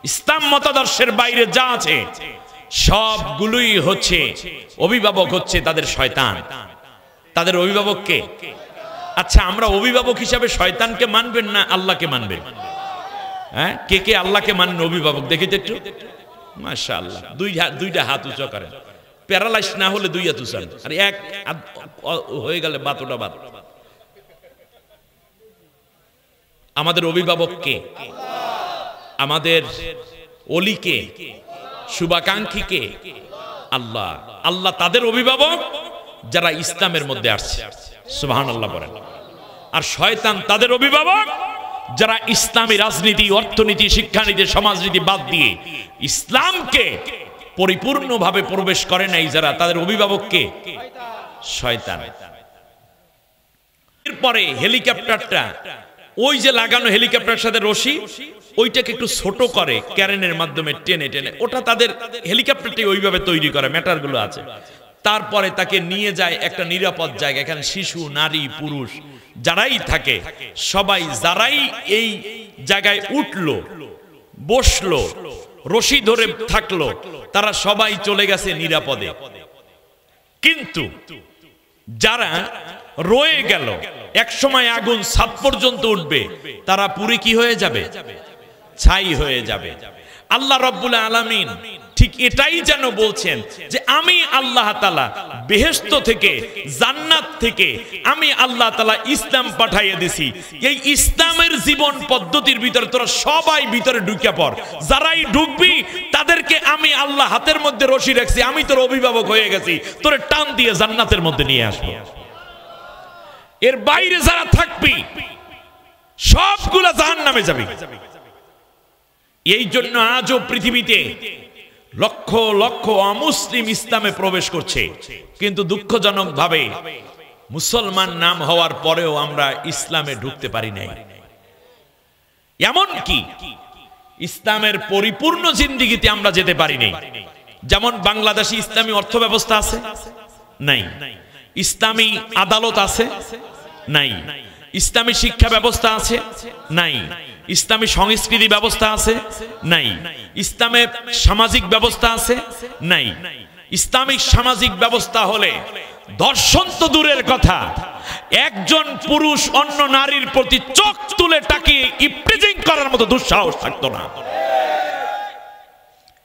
ইসলাম মতাদর্শের বাইরে যা আছে, সবগুলোই হচ্ছে অভিভাবক, হচ্ছে তাদের শয়তান। তাদের অভিভাবককে, আচ্ছা আমরা অভিভাবক হিসাবে শয়তানকে মানবেন না আল্লাহকে মানবেন? হ্যাঁ, কে কে আল্লাহকে মানেন অভিভাবক দেখি তো একটু। মাশাআল্লাহ, দুইটা হাত উঁচু করেন। প্যারালাইজ না হলে দুই হাত উঁচান, আর এক হয়ে গেলে বাতটা বাত। আমাদের অভিভাবককে, আমাদের অলিকে, শুভাকাঙ্ক্ষীকে আল্লাহ। আল্লাহ তাদের অভিভাবক যারা ইসলামের মধ্যে আসছে, সুবহানাল্লাহ বলেন। আর শয়তান তাদের অভিভাবক যারা ইসলামী রাজনীতি, অর্থনীতি, শিক্ষানীতি, সমাজনীতি বাদ দিয়ে ইসলামকে পরিপূর্ণভাবে প্রবেশ করে নাই, যারা তাদের অভিভাবককে শয়তান। এরপরে হেলিকপ্টারটা ওই যে লাগানো হেলিকপ্টারের সাথে রশি ওইটাকে একটু ছোট করে ক্যারেনের মাধ্যমে টেনে টেনে, ওটা তাদের হেলিকপ্টারটি ওইভাবে তৈরি করে, ম্যাটারগুলো আছে। তারপরে তাকে নিয়ে যায় একটা নিরাপদ জায়গা, এখানে শিশু, নারী, পুরুষ যারাই থাকে সবাই, যারাই এই জায়গায় উঠলো, বসলো, রশি ধরে থাকলো, তারা সবাই চলে গেছে নিরাপদে। কিন্তু যারা রয়ে গেল, এক সময় আগুন ছাদ পর্যন্ত উঠবে, তারা পুরে কি হয়ে যাবে? ছাই হয়ে যাবে। আল্লাহ রাব্বুল আলামিন ঠিক এটাই যেন বলছেন যে আমি আল্লাহ তাআলা বেহেশত থেকে, জান্নাত থেকে আমি আল্লাহ তাআলা ইসলাম পাঠাইয়ে দিছি। এই ইসলামের জীবন পদ্ধতির ভিতরে তোরা সবাই ভিতরে ঢুকে পড়। যারাই ঢুকবি তাদেরকে আমি আল্লাহ হাতের মধ্যে রশি রাখছি, আমি তোর অভিভাবক হয়ে গেছি, তোরে টান দিয়ে জান্নাতের মধ্যে নিয়ে আসবো। এর বাইরে যারা থাকবি সবগুলা জাহান্নামে যাবি। এই জন্য আজও পৃথিবীতে লক্ষ লক্ষ অমুসলিম ইসলামে প্রবেশ করছে, কিন্তু দুঃখজনক ভাবে মুসলমান নাম হওয়ার পরেও আমরা ইসলামে ঢুকতে পারি নাই। এমন কি ইসলামের পরিপূর্ণ জিন্দেগিতে আমরা যেতে পারি নাই। যেমন বাংলাদেশে ইসলামী অর্থ ব্যবস্থা আছে নাই, ইসলামী আদালত আছে নাই, ইসলামী শিক্ষা ব্যবস্থা আছে নাই, ইসলামী সংস্কৃতি ব্যবস্থা আছে নাই, ইসলামের সামাজিক ব্যবস্থা আছে নাই। ইসলামিক সামাজিক ব্যবস্থা হলে ধর্ষণ তো দূরের কথা, একজন পুরুষ অন্য নারীর প্রতি চোখ তুলে তাকিয়ে ইপটিজিং করার মতো দুঃসাহস থাকতো না,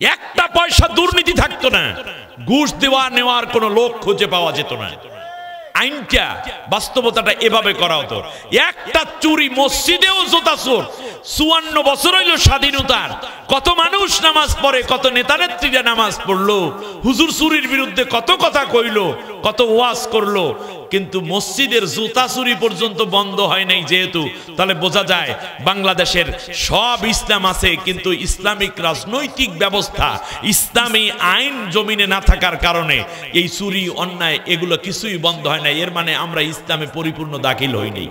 একটা পয়সা দুর্নীতি থাকতো না, ঘুষ দেওয়া নেওয়ার কোনো লোক খুঁজে পাওয়া যেত না। আইনটা, বাস্তবতাটা এভাবে করা হতো। একটা চুরি মসজিদেও জোতা চোর। ৫৪ বছর হইল স্বাধীনতার, কত মানুষ নামাজ পড়ে, কত নেতা নেত্রীরা নামাজ পড়লো, হুজুর চুরির বিরুদ্ধে কত কথা কইলো, কত ওয়াজ করলো, কিন্তু মসজিদের জুতা চুরি পর্যন্ত বন্ধ হয় নাই। যেহেতু তাহলে বোঝা যায় বাংলাদেশের সব ইসলাম আছে, কিন্তু ইসলামিক রাজনৈতিক ব্যবস্থা, ইসলামী আইন জমিনে না থাকার কারণে এই চুরি, অন্যায় এগুলো কিছুই বন্ধ হয় না। এর মানে আমরা ইসলামে পরিপূর্ণ দাখিল হইনি।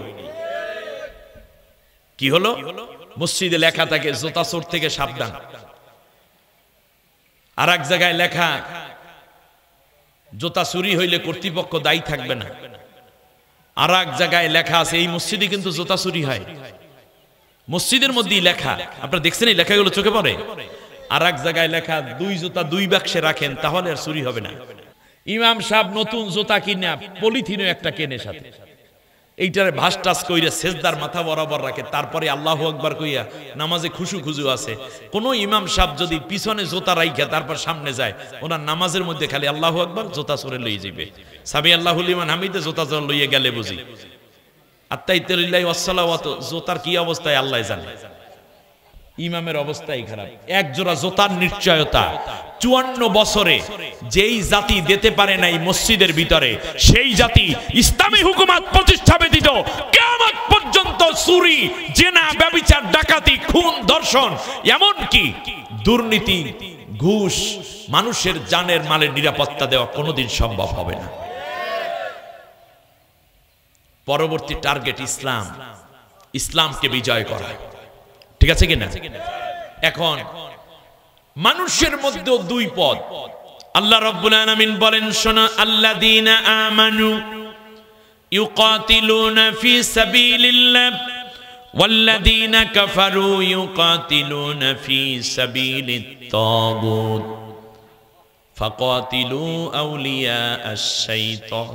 কি হলো? মসজিদে লেখা থাকে জুতা চোর থেকে সাবধান, আর এক জায়গায় লেখা জুতা চুরি হইলে কর্তৃপক্ষ দায়ী থাকবে না। আর এক জায়গায় লেখা আছে এই মসজিদে কিন্তু জুতা চুরি হয়, মসজিদের মধ্যেই লেখা, আপনারা দেখছেন এই লেখাগুলো চোখে পড়ে। আর এক জায়গায় লেখা দুই জুতা দুই বাক্সে রাখেন, তাহলে আর চুরি হবে না। ইমাম সাহেব নতুন জুতা কিনে পলিথিনও একটা কেনে সাথে, এইটারে ভাস টাস কইরা সেজদার মাথা বরাবর রাখে, তারপরে আল্লাহু আকবার কইয়া নামাজে খুশু খুজু আছে। কোন ইমাম সাহেব যদি পিছনে জোতা রাইখা তারপর সামনে যায়, ওনার নামাজের মধ্যে খালি আল্লাহু আকবার জোতা সরে লইয়ে যাবে, সামি আল্লাহু লিমান হামিদে জোতা সরে লইয়ে গেলে বুঝি। আত্তাইতুলিল্লাহি ওয়াসসালাওয়াতু, জোতার কি অবস্থায় আল্লাহ জানে। ইমামের অবস্থাই খারাপ। এক জোড়া জোতার নিশ্চয়তা ৫৪ বছরে যেই জাতি দিতে পারে নাই মসজিদের ভিতরে, সেই জাতি ইসলামী হুকুমত প্রতিষ্ঠা ব্যতীত কিয়ামত পর্যন্ত চুরি, জেনা, ব্যভিচার, ডাকাতি, খুন, ধর্ষণ, এমন কি দুর্নীতি, ঘুষ, মানুষের জানের মালের নিরাপত্তা দেওয়া কোনোদিন সম্ভব হবে না। পরবর্তী টার্গেট ইসলাম, ইসলামকে বিজয় করা। ঠিক আছে কিনা? এখন মানুষের মধ্যে দুই পদ। আল্লাহ রাব্বুল আলামিন বলেন, শোনো, আল্লাযীনা আমানু ইউকাতিলুনা ফি সাবিলিল্লাহ ওয়াল্লাযীনা কাফারু ইউকাতিলুনা ফি সাবিলিত তাগুত ফাকাতিলু আউলিয়া আশ-শাইতান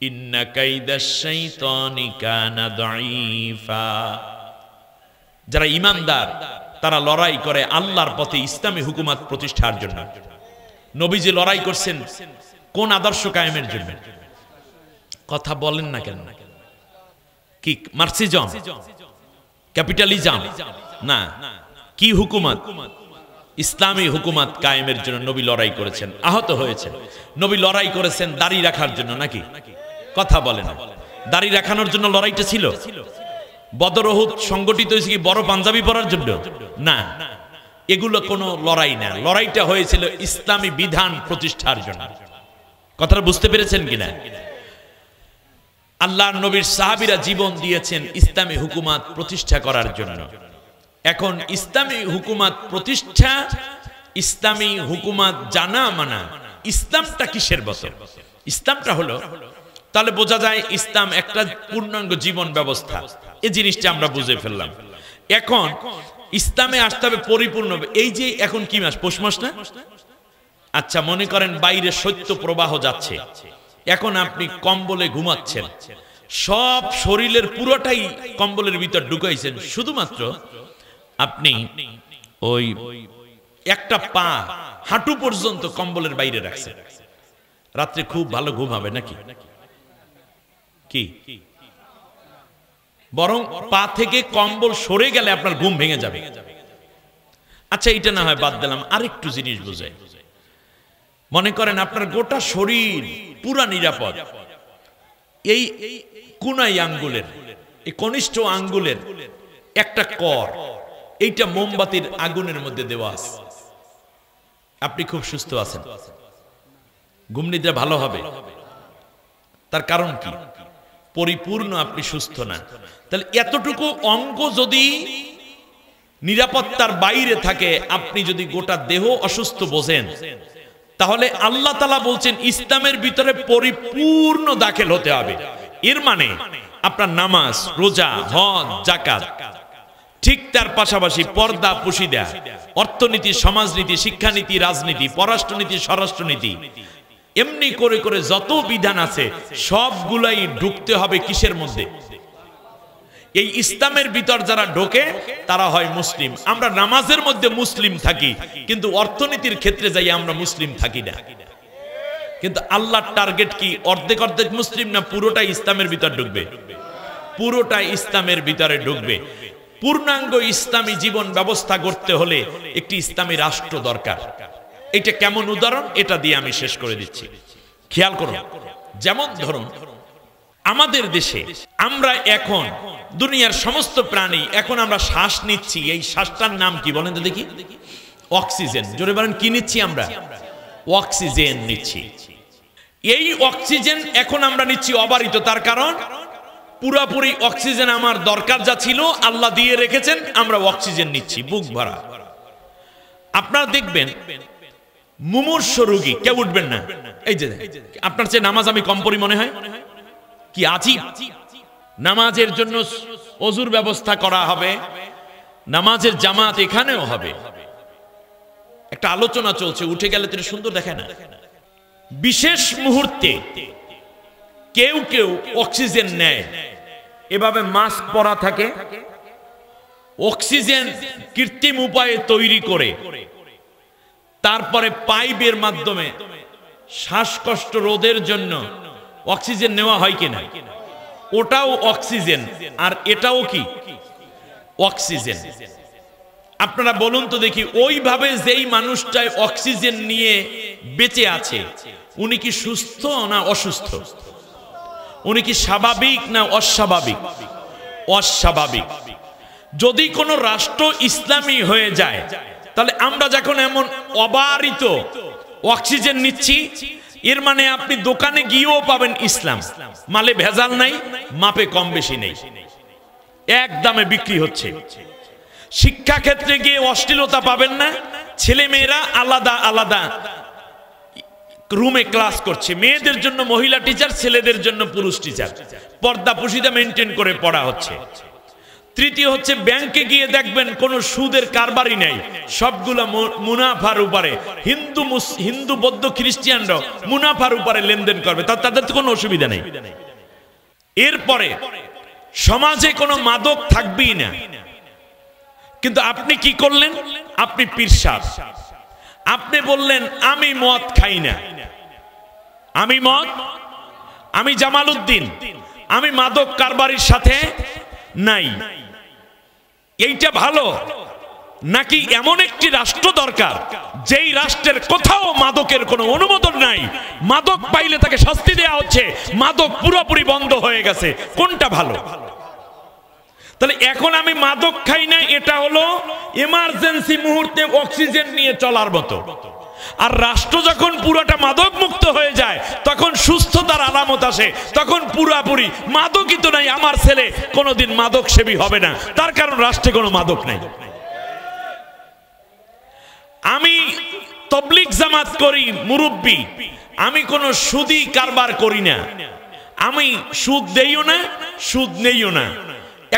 ইন্না কাইদাশ শাইতানি কানা দাঈফা। যারা ঈমানদার তারা লড়াই করে আল্লাহর পথে ইসলামী হুকুমত প্রতিষ্ঠার জন্য। নবীজি লড়াই করছেন কোন আদর্শ কায়েমের জন্য? কথা বলেন না কেন? কি মার্কসিজম, ক্যাপিটালিজম? না, কি হুকুমত? ইসলামী হুকুমত কায়েমের জন্য নবী লড়াই করেছেন, আহত হয়েছেন। নবী লড়াই করেছেন দাড়ি রাখার জন্য নাকি? কথা বলেন। দাড়ি রাখানোর জন্য লড়াইটা ছিল? বদর উহুদ সংগঠিত হয়েছে কি বড় পাঞ্জাবি পরার জন্য? না, এগুলো কোনো লড়াই না। লড়াইটা হয়েছিল ইসলামী বিধান প্রতিষ্ঠার জন্য। কথাটা বুঝতে পেরেছেন কিনা? আল্লাহর নবীর সাহাবীরা জীবন দিয়েছেন ইসলামী হুকুমত প্রতিষ্ঠা করার জন্য। এখন ইসলামী হুকুমত প্রতিষ্ঠা, ইসলামী হুকুমত জানা মানা, ইসলামটা কিসের বছর? ইসলামটা হলো, তাহলে বোঝা যায় ইসলাম একটা পূর্ণাঙ্গ জীবন ব্যবস্থা। এই জিনিসটা আমরা বুঝে ফেললাম। এখন ইসলামে আসতে হবে পরিপূর্ণ। এই যে এখন কি মাস? পৌষ মাস না? আচ্ছা, মনে করেন বাইরে শৈত্য প্রবাহ যাচ্ছে, এখন আপনি কম্বলে ঘুমাচ্ছেন, সব শরীরের পুরোটাই কম্বলের ভিতর ঢুকাইছেন, শুধুমাত্র আপনি ওই একটা পা হাঁটু পর্যন্ত কম্বলের বাইরে রাখছেন। রাত্রে খুব ভালো ঘুম হবে নাকি? কি বরং পা থেকে কম্বল সরে গেলে আপনার ঘুম ভেঙে যাবে। আচ্ছা, এটা না হয় বাদ দিলাম, আরেকটু জিনিস বুঝাই। মনে করেন আপনার গোটা শরীর পুরা নিরাপদ, এই কুনাই আঙ্গুলের, এই কনিষ্ঠ আঙ্গুলের একটা কর, এইটা মোমবাতির আগুনের মধ্যে দেওয়া আছে, আপনি খুব সুস্থ আছেন, ঘুম নিদ্রা ভালো হবে। তার কারণ কি? পরিপূর্ণ আপনি সুস্থ না। তাহলে এতটুকু অঙ্গ যদি নিরাপত্তার বাইরে থাকে, আপনি যদি গোটা দেহ অসুস্থ বোঝেন, তাহলে আল্লাহ তাআলা বলছেন ইসলামের ভিতরে পরিপূর্ণ দাখিল হতে হবে। এর মানে আপনার নামাজ, রোজা, হজ, যাকাত, ঠিক তার পাশাপাশি পর্দা, পুশিদা, অর্থনীতি, সমাজনীতি, শিক্ষানীতি, রাজনীতি, পররাষ্ট্রনীতি, স্বরাষ্ট্রনীতি, এমনি করে করে যত বিধান আছে সবগুলাই ঢুকতে হবে কিসের মধ্যে? এই ইসলামের ভিতর যারা ঢোকে তারা হয় মুসলিম। আমরা নামাজের মধ্যে মুসলিম থাকি, কিন্তু অর্থনীতির ক্ষেত্রে যাই আমরা মুসলিম থাকি না। কিন্তু আল্লাহর টার্গেট কি? অর্ধেক অর্ধেক মুসলিম না পুরোটাই ইসলামের ভিতর ঢুকবে? পুরোটাই ইসলামের ভিতরে ঢুকবে। পূর্ণাঙ্গ ইসলামী জীবন ব্যবস্থা করতে হলে একটি ইসলামী রাষ্ট্র দরকার। এটা কেমন উদাহরণ, এটা দিয়ে আমি শেষ করে দিচ্ছি। খেয়াল করুন, যেমন ধরুন আমাদের দেশে আমরা এখন দুনিয়ার সমস্ত প্রাণী, এখন আমরা শ্বাস নিচ্ছি, এই শ্বাসটার নাম কি বলেন তো দেখি? অক্সিজেন। জোরে বলেন, কি নিচ্ছি আমরা? অক্সিজেন নিচ্ছি। এই অক্সিজেন এখন আমরা নিচ্ছি অবারিত। তার কারণ পুরাপুরি অক্সিজেন আমার দরকার যা ছিল আল্লাহ দিয়ে রেখেছেন, আমরা অক্সিজেন নিচ্ছি বুক ভরা। আপনারা দেখবেন মুমূর্ষ রোগী কেউ উঠবেন না। এই যে আপনার চেয়ে নামাজ আমি কম পড়ি মনে হয়, কি আজীব! নামাজের জন্য ওযুর ব্যবস্থা করা হবে, নামাজের জামাত এখানেও হবে। একটা আলোচনা চলছে, উঠে গেলে তো সুন্দর দেখে না। বিশেষ মুহূর্তে কেউ কেউ অক্সিজেন নেয়, এভাবে মাস্ক পরা থাকে, অক্সিজেন কৃত্রিম উপায়ে তৈরি করে তারপরে পাইপের মাধ্যমে শ্বাসকষ্ট রোধের জন্য অক্সিজেন নেওয়া হয় কিনা? ওটাও অক্সিজেন, আর এটাও কি অক্সিজেন। আপনারা বলুন তো দেখি, ওইভাবে যেই মানুষটাই অক্সিজেন নিয়ে বেঁচে আছে, উনি কি সুস্থ না অসুস্থ? উনি কি স্বাভাবিক না অস্বাভাবিক? অস্বাভাবিক। যদি কোনো রাষ্ট্র ইসলামী হয়ে যায়, তাহলে আমরা যখন এমন অবারিত অক্সিজেন নিচ্ছি, এর মানে আপনি দোকানে গিয়েও পাবেন ইসলাম, মালে ভেজাল নাই, মাপে কম বেশি নেই, এক দামে বিক্রি হচ্ছে। শিক্ষা ক্ষেত্রে গিয়ে অশ্লীলতা পাবেন না, ছেলে মেয়েরা আলাদা আলাদা রুমে ক্লাস করছে, মেয়েদের জন্য মহিলা টিচার, ছেলেদের জন্য পুরুষ টিচার, পর্দা পুশিদা মেনটেন করে পড়া হচ্ছে। তৃতীয় হচ্ছে ব্যাংকে গিয়ে দেখবেন কোনো সুদের কারবারই নাই, সবগুলো মুনাফার উপরে। হিন্দু বৌদ্ধ খ্রিস্টানরা মুনাফার উপরে লেনদেন করবে, তাদের তো কোনো অসুবিধা নেই। এরপরে সমাজে কোনো মাদক থাকবেই না। কিন্তু আপনি কি করলেন? আপনি পীর সাহেব, আপনি বললেন আমি মদ খাই না, আমি জামালউদ্দিন, আমি মাদক কারবারির সাথে নাই। এইটা ভালো নাকি এমন একটি রাষ্ট্র দরকার যেই রাষ্ট্রের কোথাও মাদকের কোনো অনুমোদন নাই, মাদক পাইলে তাকে শাস্তি দেয়া হচ্ছে, মাদক পুরোপুরি বন্ধ হয়ে গেছে? কোনটা ভালো? তাহলে এখন আমি মাদক খাই না, এটা হলো এমার্জেন্সি মুহূর্তে অক্সিজেন নিয়ে চলার মতো। আর রাষ্ট্র যখন পুরোটা মাদক মুক্ত হয়ে যায় তখন সুস্থতার আলামত আসে, তখন পুরাপুরি মাদকই তো নাই, আমার ছেলে কোনোদিন মাদক সেবী হবে না, তার কারণ রাষ্ট্রে কোনো মাদক নাই। আমি তবলিগ জামাত করি, মুরব্বী, আমি কোনো সুদি কারবার করি না, আমি সুদ দেইও না, সুদ নেইও না।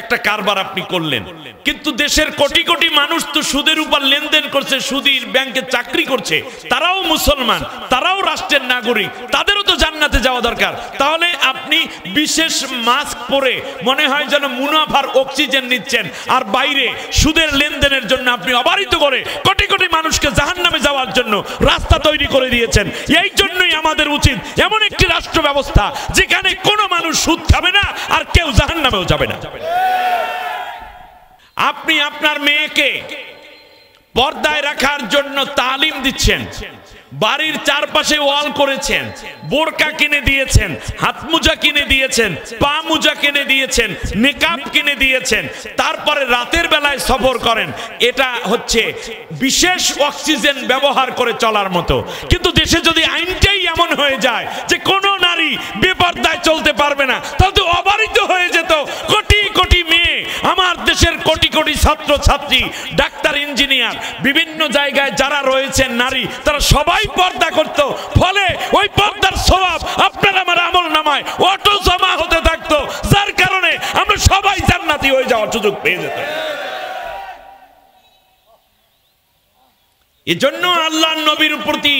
একটা কারবার আপনি করলেন, কিন্তু দেশের কোটি কোটি মানুষ তো সুদের উপর লেনদেন করছে, সুদীর ব্যাংকে চাকরি করছে, তারাও মুসলমান, তারাও রাষ্ট্রের নাগরিক, তাদেরও তো জান্নাতে যাওয়া দরকার। তাহলে আপনি বিশেষ মাস্ক পরে মনে হয় যেন মুনাফার অক্সিজেন নিচ্ছেন, আর বাইরে সুদের লেনদেনের জন্য আপনি অবারিত করে কোটি কোটি মানুষকে জাহান্নামে যাওয়ার জন্য রাস্তা তৈরি করে দিয়েছেন। এই জন্যই আমাদের উচিত এমন একটি রাষ্ট্র ব্যবস্থা যেখানে কোনো মানুষ সুদ খাবে না আর কেউ জাহান্নামেও যাবে না। আপনি আপনার মেয়েকে পর্দায় রাখার জন্য তালিম দিচ্ছেন, বাড়ির চারপাশে ওয়াল করেছেন, বোরকা কিনে দিয়েছেন, হাত মোজা কিনে দিয়েছেন, পা মোজা কিনে দিয়েছেন, মেকআপ কিনে দিয়েছেন, তারপরে রাতের বেলায় সফর করেন। এটা হচ্ছে বিশেষ অক্সিজেন ব্যবহার করে চলার মতো। কিন্তু দেশে যদি আইনটাই এমন হয়ে যায় যে কোনো নারী বেপর্দায় চলতে পারবে না, তাহলে তো অবারিত হয়ে যেত কোটি কোটি মেয়ে। আমার দেশের কোটি কোটি ছাত্র ছাত্রী, ডাক্তার, ইঞ্জিনিয়ার, বিভিন্ন জায়গায় যারা রয়েছেন নারী, তারা সবাই পর্দা করত, ফলে ওই পর্দার সওয়াব আপনার আমার আমল নামায় অটো জমা হতে থাকতো, যার কারণে আমরা সবাই জান্নাতি হয়ে যাওয়ার সুযোগ পেয়ে যেতাম। এজন্য আল্লাহর নবীর প্রতি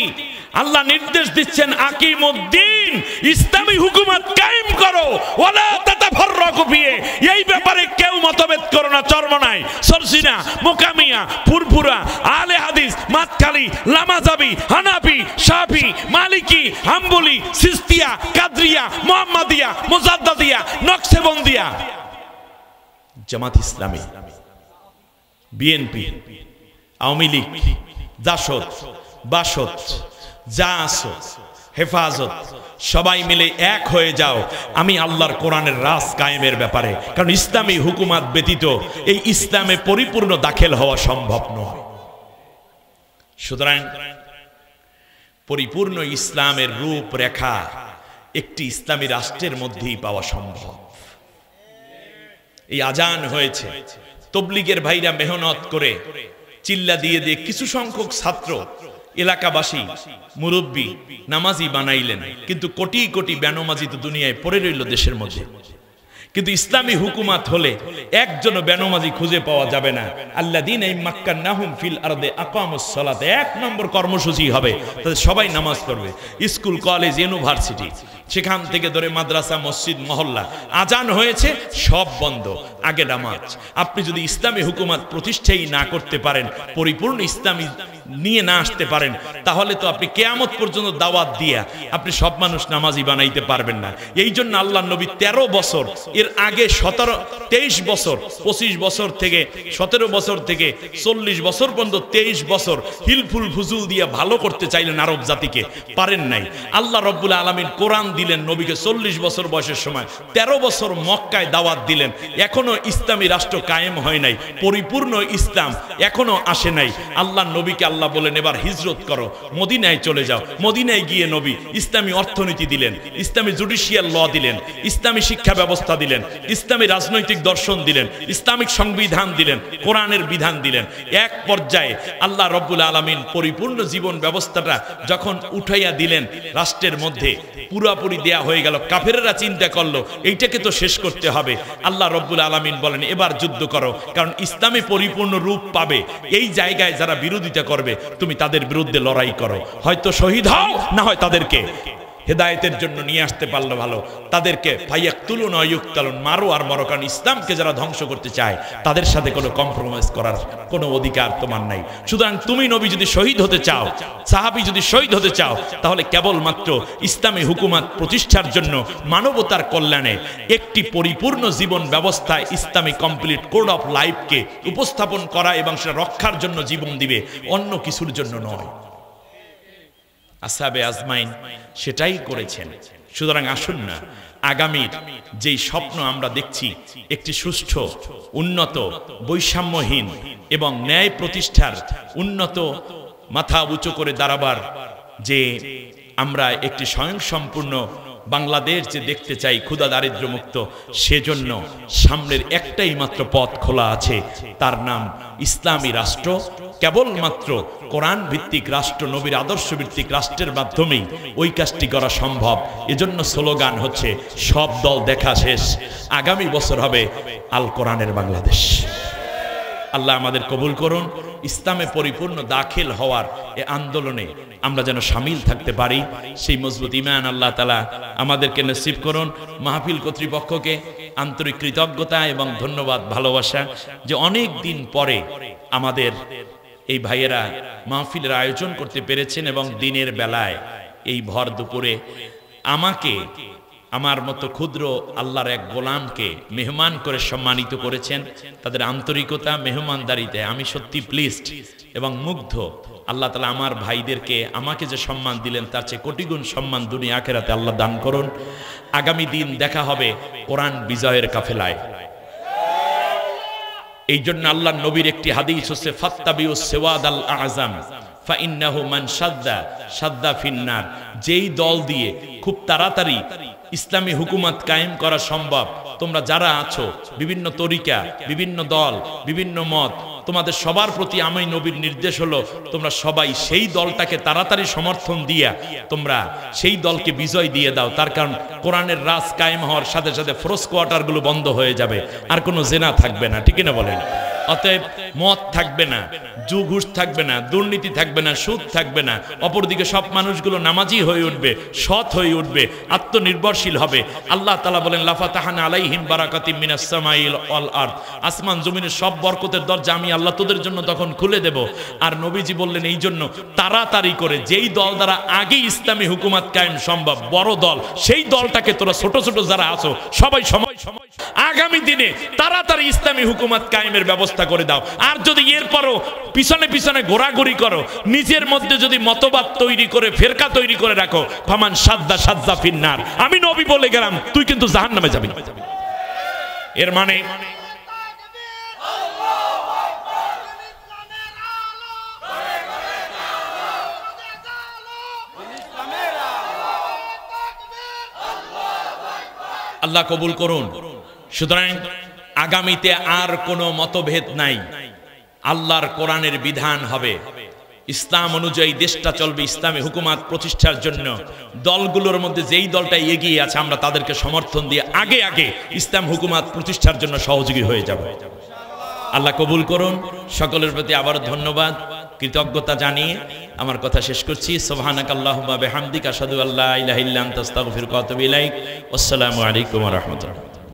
আল্লাহ নির্দেশ দিচ্ছেন, আকিমুদ্দিন, ইসলামী হুকুমত কায়েম করো, ওয়ালা তাতাফাররাকু ফিহি, এই ব্যাপারে কেউ মতভেদ করো না, চরমনাই, সরসিনা, মুকামিয়া, ফুরফুরা, আলে হাদিস, মাতখালি, লামাজাবি, হানাফি, শাফি, মালিকি, হাম্বলি, সিস্তিয়া, কাদরিয়া, মুহাম্মাদিয়া, মুজাদ্দাদিয়া, নকশবন্দিয়া, জামাত ইসলামী, বিএনপি, আওয়ামী লীগ, জাসদ, বাসদ, জাসদ, হেফাজত, সবাই মিলে এক হয়ে যাও, আমি আল্লাহর কোরআনের রাজ কায়েমের ব্যাপারে। কারণ ইসলামী হুকুমাত ব্যতীত এই ইসলামে পরিপূর্ণ দাখিল হওয়া সম্ভব নয়। সুতরাং পরিপূর্ণ ইসলামের রূপরেখা একটি ইসলামী রাষ্ট্রের মধ্যেই পাওয়া সম্ভব। এই আজান হয়েছে, তবলিগের ভাইরা মেহনত করে চিল্লা দিয়ে দিয়ে কিছু সংখ্যক ছাত্র, এলাকাবাসী, মুরব্বী নামাজি বানাইলেন, কিন্তু কোটি কোটি বেনামাজি তো দুনিয়ায় পড়ে রইল দেশের মধ্যে। কিন্তু ইসলামী হুকুমাত হলে একজন বেনামাজি খুঁজে পাওয়া যাবে না। আল্লাযীনা মাক্কান্নাহুম ফিল আরদি আকামুস সালাত, এক নম্বর কর্মসূচি হবে, তাদের সবাই নামাজ পড়বে। স্কুল, কলেজ, ইউনিভার্সিটি, সেখান থেকে ধরে মাদ্রাসা, মসজিদ, মহল্লা, আজান হয়েছে, সব বন্ধ, আগে নামাজ। আপনি যদি ইসলামী হুকুমাত প্রতিষ্ঠাই না করতে পারেন, পরিপূর্ণ ইসলামী নিয়ে না আসতে পারেন, তাহলে তো আপনি কিয়ামত পর্যন্ত দাওয়াত দিয়া আপনি সব মানুষ নামাজি বানাইতে পারবেন না। এই জন্য আল্লাহর নবী 13 বছর, এর আগে 23 বছর, 25 বছর থেকে 17 বছর থেকে 40 বছর পর্যন্ত 23 বছর হিলফুল ফুজুল দিয়ে ভালো করতে চাইলেন আরব জাতিকে, পারেন নাই। আল্লাহ রব্বুল আলামিন কোরআন দিলেন নবীকে 40 বছর বয়সের সময়, 13 বছর মক্কায় দাওয়াত দিলেন, এখনো ইসলামী রাষ্ট্র কায়েম হয় নাই, পরিপূর্ণ ইসলাম এখনো আসে নাই। আল্লাহ নবীকে আল্লাহ বলেন এবার হিজরত করো, মদিনায় চলে যাও। মদিনায় গিয়ে নবী ইসলামী অর্থনীতি দিলেন, ইসলামী জুডিশিয়াল ল দিলেন, ইসলামী শিক্ষা ব্যবস্থা দিলেন, ইসলামী রাজনৈতিক দর্শন দিলেন, ইসলামিক সংবিধান দিলেন, কোরআনের বিধান দিলেন। এক পর্যায়ে আল্লাহ রব্বুল আলামিন পরিপূর্ণ জীবন ব্যবস্থাটা যখন উঠাইয়া দিলেন রাষ্ট্রের মধ্যে, পুরাপুরি দেয়া হয়ে গেল। কাফেররা চিন্তা করলো এইটাকে তো শেষ করতে হবে। আল্লাহ রব্বুল আলামিন বলেন এবার যুদ্ধ করো, কারণ ইসলামে পরিপূর্ণ রূপ পাবে। এই জায়গায় যারা বিরোধিতা করবে তুমি তাদের বিরুদ্ধে লড়াই করো, হয়তো শহীদ হও, না হয় তাদেরকে হেদায়েতের জন্য নিয়ে আসতে পারলো ভালো, তাদেরকে ফাইয়াকতুলুন ওয়া ইউকতালুন, মারো আর মরো। কারণ ইসলামকে যারা ধ্বংস করতে চায় তাদের সাথে কোনো কম্প্রোমাইজ করার কোনো অধিকার তোমার নাই। সুতরাং তুমি নবী যদি শহীদ হতে চাও, সাহাবী যদি শহীদ হতে চাও, তাহলে কেবলমাত্র ইসলামী হুকুমাত প্রতিষ্ঠার জন্য মানবতার কল্যাণে একটি পরিপূর্ণ জীবন ব্যবস্থায় ইসলামী কমপ্লিট কোড অফ লাইফকে উপস্থাপন করা এবং সেটা রক্ষার জন্য জীবন দিবে, অন্য কিছুর জন্য নয়। আসহাবে আজমাইন সেটাই করেছেন। সুতরাং আসুন না, আগামীর যেই স্বপ্ন আমরা দেখছি, একটি সুষ্ঠু, উন্নত, বৈষম্যহীন এবং ন্যায় প্রতিষ্ঠার উন্নত মাথা উঁচু করে দাঁড়াবার, যে আমরা একটি স্বয়ংসম্পূর্ণ বাংলাদেশ যে দেখতে চাই, ক্ষুধা দারিদ্র্য মুক্ত, সেজন্য সামনের একটাই মাত্র পথ খোলা আছে, তার নাম ইসলামী রাষ্ট্র। কেবলমাত্র কোরআন ভিত্তিক রাষ্ট্র, নবীর আদর্শ ভিত্তিক রাষ্ট্রের মাধ্যমেই ওই কাজটি করা সম্ভব। এজন্য স্লোগান হচ্ছে সব দল দেখা শেষ, আগামী বছর হবে আল কোরআনের বাংলাদেশ। আল্লাহ আমাদের কবুল করুন। ইসলামে পরিপূর্ণ দাখিল হওয়ার এ আন্দোলনে আমরা যেন শামিল থাকতে পারি, সেই মজবুত ঈমান আল্লাহ তাআলা আমাদেরকে নসিব করুন। মাহফিল কর্তৃপক্ষকে আন্তরিক কৃতজ্ঞতা এবং ধন্যবাদ, ভালোবাসা, যে অনেক দিন পরে আমাদের এই ভাইয়েরা মাহফিলের আয়োজন করতে পেরেছেন এবং দিনের বেলায় এই ভর দুপুরে আমাকে, আমার মতো ক্ষুদ্র আল্লাহর এক গোলামকে মেহমান করে সম্মানিত করেছেন। তাদের আন্তরিকতা, মেহমানদারিতে আমি সত্যি প্লিজড এবং মুগ্ধ। আল্লাহ তাআলা আমার ভাইদেরকে আমাকে যে সম্মান দিলেন তার চেয়ে কোটি গুণ সম্মান দুনিয়া আখিরাতে আল্লাহ দান করুন। আগামী দিন দেখা হবে কোরআন বিজয়ের কাফেলায়। এই জন্য আল্লাহর নবীর একটি হাদিস হচ্ছে ফাত্তাবিউস সিওয়াদাল আযম ফাইন্নাহু মান শাদ্দা শাদ্দা ফিন্নার। যেই দল দিয়ে খুব তাড়াতাড়ি ইসলামী হুকুমত কায়েম করা সম্ভব, তোমরা যারা আছো, বিভিন্ন তরিকা, বিভিন্ন দল, বিভিন্ন মত, তোমাদের সবার প্রতি আমি নবীর নির্দেশ হলো তোমরা সবাই সেই দলটাকে তাড়াতাড়ি সমর্থন দিয়া তোমরা সেই দলকে বিজয় দিয়ে দাও। তার কারণ কোরআনের রাজ কায়েম হওয়ার সাথে সাথে ফরজ কোয়ার্টারগুলো বন্ধ হয়ে যাবে, আর কোনো জেনা থাকবে না, ঠিক না বলেন? অতএব মদ থাকবে না, ঘুষ থাকবে না, দুর্নীতি থাকবে না, সুদ থাকবে না। অপরদিকে সব মানুষগুলো নামাজি হয়ে উঠবে, সৎ হয়ে উঠবে, আত্মনির্ভরশীল হবে। আল্লাহ তাআলা বলেন লাফাতাহানা আলাইহিম বারাকাতিম মিনাস সামাইল ওয়াল আরদ, আসমান জমিনের সব বরকতের দরজা আমি আল্লাহ তোদের জন্য তখন খুলে দেব। আর নবীজি বললেন এই জন্য তাড়াতাড়ি করে যেই দল দ্বারা আগে ইসলামী হুকুমত কায়েম সম্ভব, বড় দল, সেই দলটাকে তোরা ছোট ছোট যারা আছো সবাই সময় আগামী দিনে তাড়াতাড়ি ইসলামী হুকুমত কায়েমের ব্যবস্থা করে দাও। আর যদি এরপরও পিছনে পিছনে ঘোরাঘুরি করো, নিজের মধ্যে যদি মতবাদ তৈরি করে ফেরকা তৈরি করে রাখো, ফামান শাদ্দা শাদ্দা ফিন্নার, আমি নবী বলে গেলাম, তুই কিন্তু জাহান্নামে যাবি। এর মানে আল্লাহ কবুল করুন। সুতরাং আগামীতে আর কোনো মতভেদ নাই, আল্লাহর কোরআনের বিধান হবে, ইসলাম অনুযায়ী দেশটা চলবে। ইসলামী হুকুমত প্রতিষ্ঠার জন্য দলগুলোর মধ্যে যেই দলটা এগিয়ে আছে আমরা তাদেরকে সমর্থন দিয়ে আগে আগে ইসলাম হুকুমত প্রতিষ্ঠার জন্য সহযোগী হয়ে যাব। আল্লাহ কবুল করুন। সকলের প্রতি আবারও ধন্যবাদ, কৃতজ্ঞতা জানিয়ে আমার কথা শেষ করছি। সুবহানাকাল্লাহুম্মা বিহামদিকা আশহাদু আল্লা ইলাহা ইল্লা আনতা আস্তাগফিরুকা ওয়া আতুবু ইলাইক। আসসালামু আলাইকুম ওয়া রাহমাতুল্লাহ।